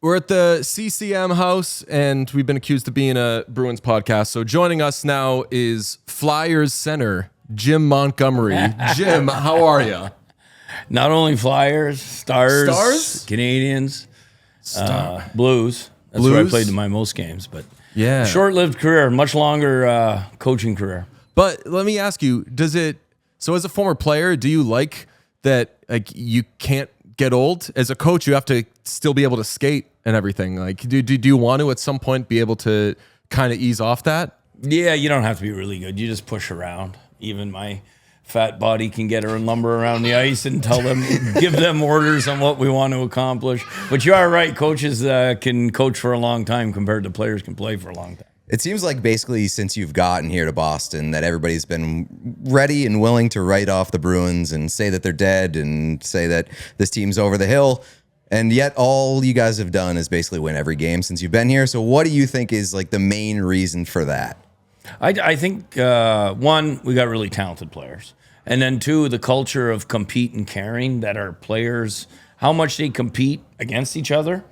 We're at the CCM house, and we've been accused of being a Bruins podcast. So joining us now is Flyers center Jim Montgomery. Jim, how are you? Not only Flyers, Stars, Canadians, Blues. That's where I played in my most games. But yeah, short-lived career, much longer coaching career. But let me ask you, so as a former player, do you like that you can't get old? As a coach, you have to still be able to skate and everything. Do you want to at some point be able to kind of ease off that? Yeah, you don't have to be really good. You just push around. Even my fat body can get her and lumber around the ice and give them orders on what we want to accomplish. But you are right. Coaches can coach for a long time compared to players can play for a long time. It seems like basically since you've gotten here to Boston that everybody's been ready and willing to write off the Bruins and say that they're dead and say that this team's over the hill. And yet all you guys have done is basically win every game since you've been here. So what do you think is like the main reason for that? I think, one, we got really talented players. And then two, the culture of compete and caring that our players, how much they compete against each other.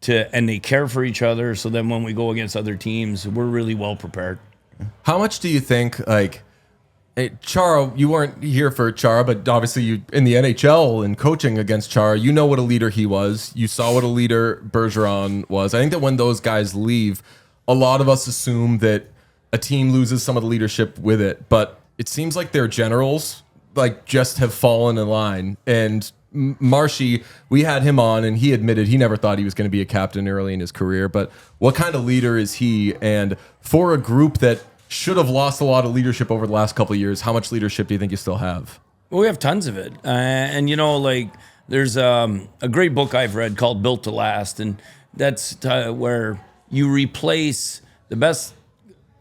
And they care for each other, so then when we go against other teams, we're really well prepared. How much do you think, Chara, you weren't here for Chara, but obviously you in the NHL and coaching against Chara, you know what a leader he was. You saw what a leader Bergeron was. I think that when those guys leave, a lot of us assume that a team loses some of the leadership with it, but it seems like their generals just have fallen in line. And Marshy, we had him on, and he admitted he never thought he was going to be a captain early in his career. But what kind of leader is he? And for a group that should have lost a lot of leadership over the last couple of years, how much leadership do you think you still have? Well, we have tons of it. And, there's a great book I've read called Built to Last. And that's where you replace the best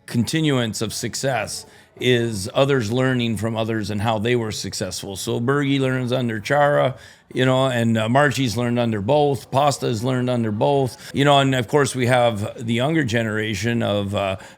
continuance of success is others learning from others and how they were successful. So Bergie learns under Chara, and Marshy's learned under both. Pasta's learned under both. And of course we have the younger generation of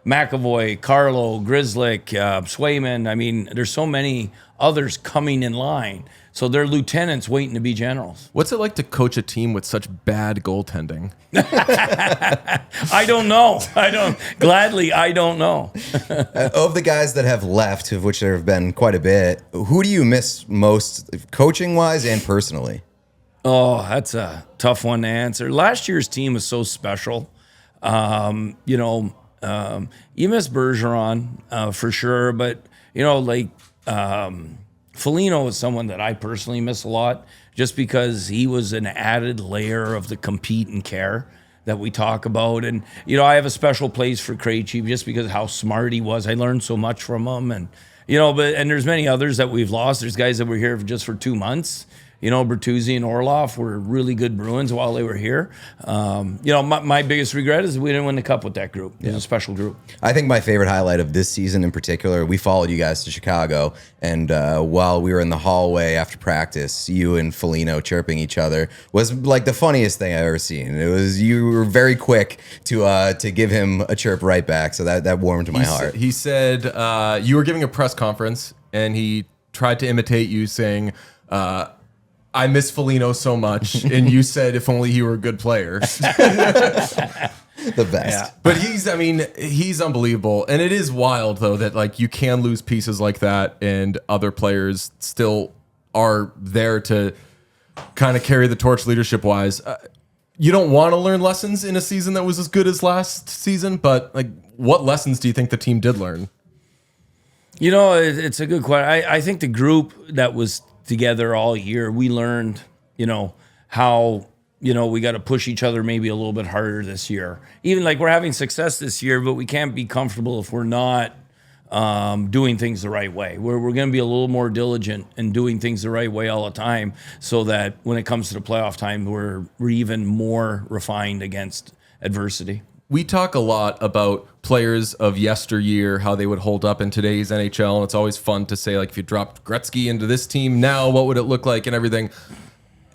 McAvoy, Carlo, Grzelcyk, Swayman. I mean, there's so many others coming in line. So they're lieutenants waiting to be generals. What's it like to coach a team with such bad goaltending? I don't know. I don't know. Of the guys that have left, of which there have been quite a bit, who do you miss most, coaching-wise and personally? Oh, that's a tough one to answer. Last year's team was so special. You miss Bergeron for sure, but, Foligno is someone that I personally miss a lot just because he was an added layer of the compete and care that we talk about. And, I have a special place for Krejci just because of how smart he was. I learned so much from him. And, and there's many others that we've lost. There's guys that were here just for 2 months. Bertuzzi and Orlov were really good Bruins while they were here. My biggest regret is we didn't win the cup with that group. It was a special group. I think my favorite highlight of this season in particular, we followed you guys to Chicago, and while we were in the hallway after practice, you and Foligno chirping each other was like the funniest thing I've ever seen. It was, you were very quick to give him a chirp right back, so that warmed my heart. He said you were giving a press conference, and he tried to imitate you saying, I miss Foligno so much, and you said if only he were a good player. The best. Yeah. But he's unbelievable. And it is wild, though, that you can lose pieces like that, and other players still are there to kind of carry the torch leadership-wise. You don't want to learn lessons in a season that was as good as last season, but what lessons do you think the team did learn? It's a good question. I think the group that was together all year, we learned, how, we got to push each other maybe a little bit harder this year. Even we're having success this year, but we can't be comfortable if we're not doing things the right way. We're going to be a little more diligent in doing things the right way all the time so that when it comes to the playoff time, we're even more refined against adversity. We talk a lot about players of yesteryear, how they would hold up in today's NHL, and it's always fun to say, if you dropped Gretzky into this team now, what would it look like and everything.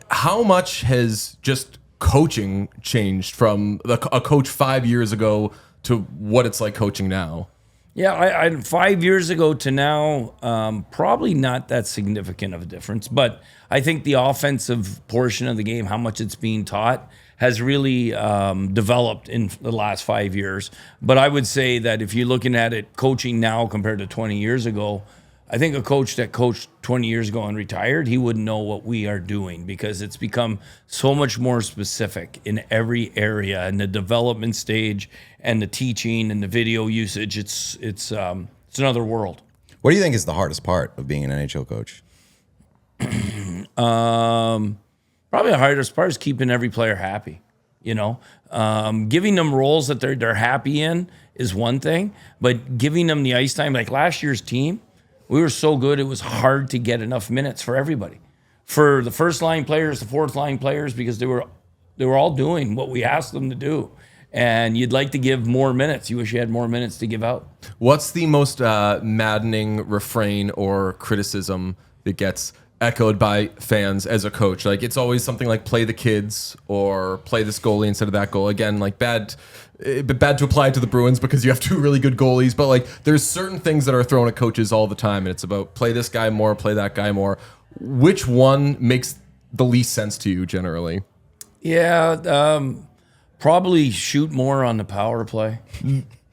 How much has just coaching changed from a coach 5 years ago to what it's like coaching now? Yeah, I 5 years ago to now, probably not that significant of a difference. But I think the offensive portion of the game, how much it's being taught, has really developed in the last 5 years. But I would say that if you're looking at it coaching now compared to 20 years ago, I think a coach that coached 20 years ago and retired, he wouldn't know what we are doing because it's become so much more specific in every area, and the development stage and the teaching and the video usage. It's another world. What do you think is the hardest part of being an NHL coach? Probably the hardest part is keeping every player happy. Giving them roles that they're happy in is one thing, but giving them the ice time, like last year's team, we were so good, it was hard to get enough minutes for everybody. For the first line players, the fourth line players, because they were all doing what we asked them to do. And you'd like to give more minutes. You wish you had more minutes to give out. What's the most maddening refrain or criticism that gets echoed by fans as a coach? Like, it's always something like play the kids or play this goalie instead of that goal. Again, like bad to apply to the Bruins because you have two really good goalies, but like there's certain things that are thrown at coaches all the time, and it's about play this guy more, play that guy more. Which one makes the least sense to you generally? Yeah, probably shoot more on the power play.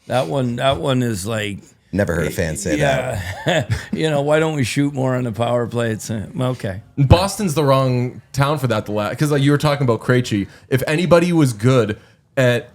That one is like, never heard a fan say that. Why don't we shoot more on the power play? It's okay. Boston's the wrong town for that. Because like you were talking about Krejci. If anybody was good at,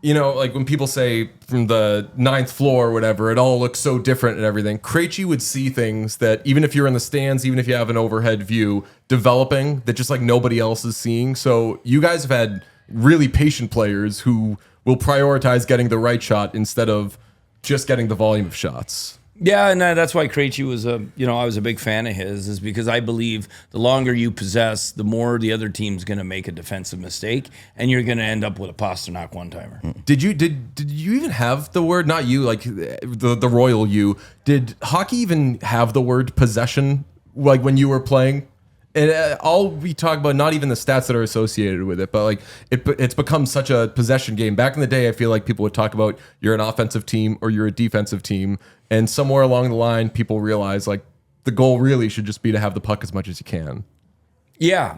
like when people say from the ninth floor or whatever, it all looks so different and everything. Krejci would see things that even if you're in the stands, even if you have an overhead view, developing that just like nobody else is seeing. So you guys have had really patient players who will prioritize getting the right shot instead of just getting the volume of shots. Yeah, and that's why Krejci was I was a big fan of his, is because I believe the longer you possess, the more the other team's going to make a defensive mistake, and you're going to end up with a Pasternak one-timer. Did you even have the word, not you, like the royal you, did hockey even have the word possession, like when you were playing? And all we talk about, not even the stats that are associated with it, but like it's become such a possession game. Back in the day, I feel like people would talk about you're an offensive team or you're a defensive team. And somewhere along the line, people realize like the goal really should just be to have the puck as much as you can. Yeah,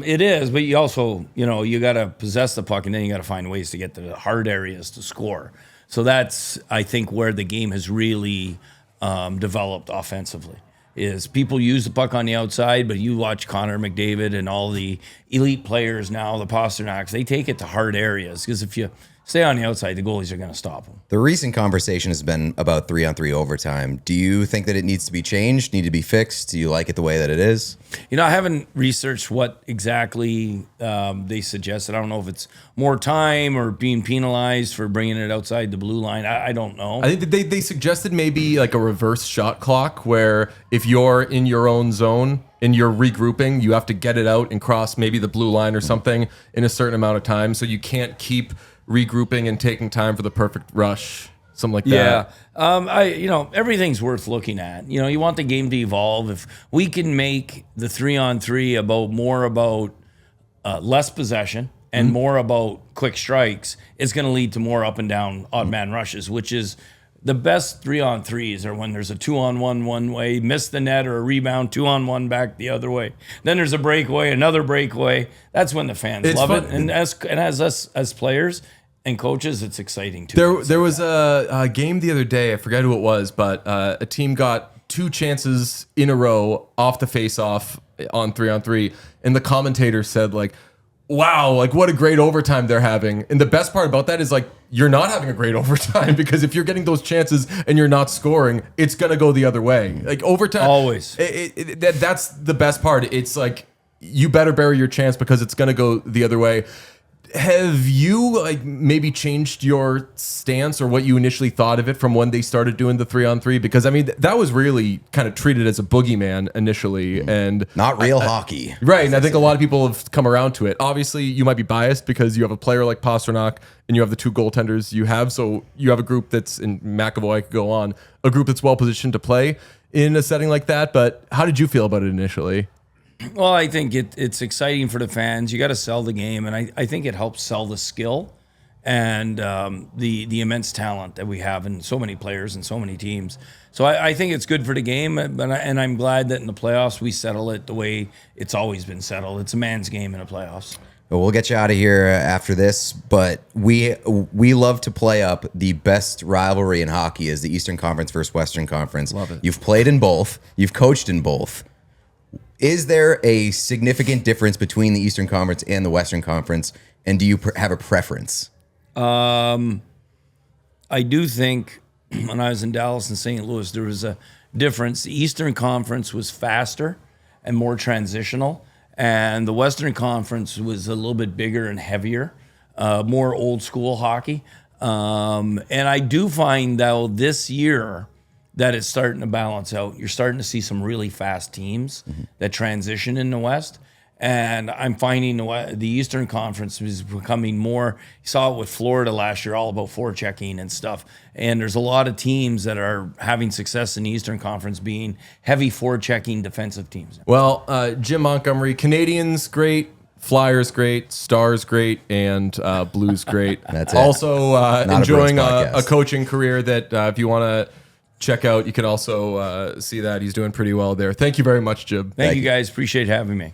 it is. But you also, you got to possess the puck, and then you got to find ways to get to the hard areas to score. So that's, I think, where the game has really developed offensively. Is people use the puck on the outside, but you watch Connor McDavid and all the elite players now, the Pasternaks, they take it to hard areas, because if you stay on the outside, the goalies are going to stop them. The recent conversation has been about 3-on-3 overtime. Do you think that it needs to be changed, need to be fixed? Do you like it the way that it is? I haven't researched what exactly they suggested. I don't know if it's more time or being penalized for bringing it outside the blue line. I don't know. I think they suggested maybe like a reverse shot clock where if you're in your own zone and you're regrouping, you have to get it out and cross maybe the blue line or something in a certain amount of time. So you can't keep regrouping and taking time for the perfect rush, something like that. Yeah, everything's worth looking at. You want the game to evolve. If we can make the 3-on-3 more about less possession and more about quick strikes, it's going to lead to more up and down odd man rushes, which is the best 3-on-3s are when there's a 2-on-1 one way, miss the net, or a rebound, 2-on-1 back the other way. Then there's a breakaway, another breakaway. That's when the fans love it. And as us as players and coaches, it's exciting too. There was a game the other day, I forget who it was, but a team got 2 chances in a row off the face-off on 3-on-3, and the commentator said like, wow, like what a great overtime they're having. And the best part about that is like, you're not having a great overtime, because if you're getting those chances and you're not scoring, it's going to go the other way. Like overtime. Always. That's the best part. It's like, you better bury your chance because it's going to go the other way. Have you like maybe changed your stance or what you initially thought of it from when they started doing the 3-on-3? Because I mean, that was really kind of treated as a boogeyman initially, and not real hockey, right? And I think a lot of people have come around to it. Obviously, you might be biased because you have a player like Pasternak and you have the 2 goaltenders you have, so you have a group that's in McAvoy. Could go on, a group that's well positioned to play in a setting like that. But how did you feel about it initially? Well, I think it's exciting for the fans. You got to sell the game, and I think it helps sell the skill and the immense talent that we have in so many players and so many teams. So I think it's good for the game, and I'm glad that in the playoffs we settle it the way it's always been settled. It's a man's game in the playoffs. We'll get you out of here after this, but we love to play up the best rivalry in hockey is the Eastern Conference versus Western Conference. Love it. You've played in both. You've coached in both. Is there a significant difference between the Eastern Conference and the Western Conference, and do you have a preference? I do think when I was in Dallas and St. Louis, there was a difference. The Eastern Conference was faster and more transitional, and the Western Conference was a little bit bigger and heavier, more old school hockey. And I do find, though, this year that it's starting to balance out. You're starting to see some really fast teams that transition in the West. And I'm finding the Eastern Conference is becoming more, you saw it with Florida last year, all about forechecking and stuff. And there's a lot of teams that are having success in the Eastern Conference being heavy forechecking defensive teams. Well, Jim Montgomery, Canadians great, Flyers great, Stars great, and Blues great. That's it. Also enjoying Bruins podcast. a coaching career that if you want to check out, you can also see that he's doing pretty well there. Thank you very much, Jim. Thank you guys. Appreciate having me.